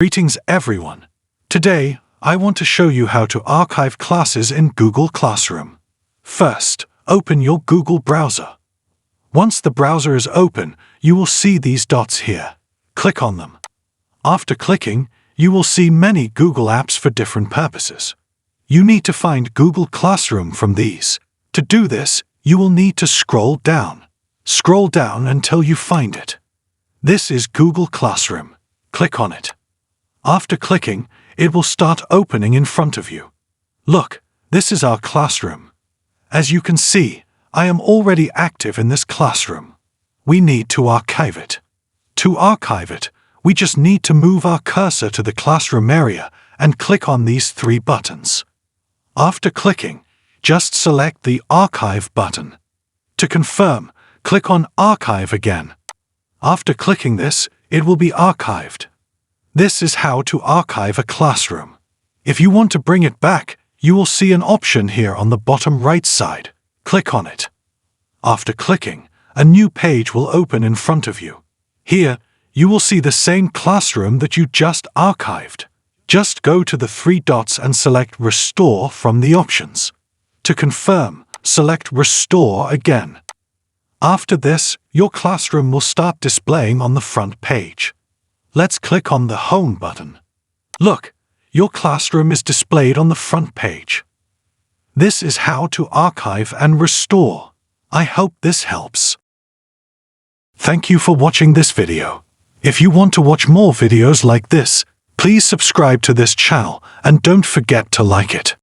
Greetings everyone. Today, I want to show you how to archive classes in Google Classroom. First, open your Google browser. Once the browser is open, you will see these dots here. Click on them. After clicking, you will see many Google apps for different purposes. You need to find Google Classroom from these. To do this, you will need to scroll down. Scroll down until you find it. This is Google Classroom. Click on it. After clicking, it will start opening in front of you. Look, this is our classroom. As you can see, I am already active in this classroom. We need to archive it. To archive it, we just need to move our cursor to the classroom area and click on these three buttons. After clicking, just select the Archive button. To confirm, click on Archive again. After clicking this, it will be archived. This is how to archive a classroom. If you want to bring it back, you will see an option here on the bottom right side. Click on it. After clicking, a new page will open in front of you. Here, you will see the same classroom that you just archived. Just go to the three dots and select Restore from the options. To confirm, select Restore again. After this, your classroom will start displaying on the front page. Let's click on the Home button. Look, your classroom is displayed on the front page. This is how to archive and restore. I hope this helps. Thank you for watching this video. If you want to watch more videos like this, please subscribe to this channel and don't forget to like it.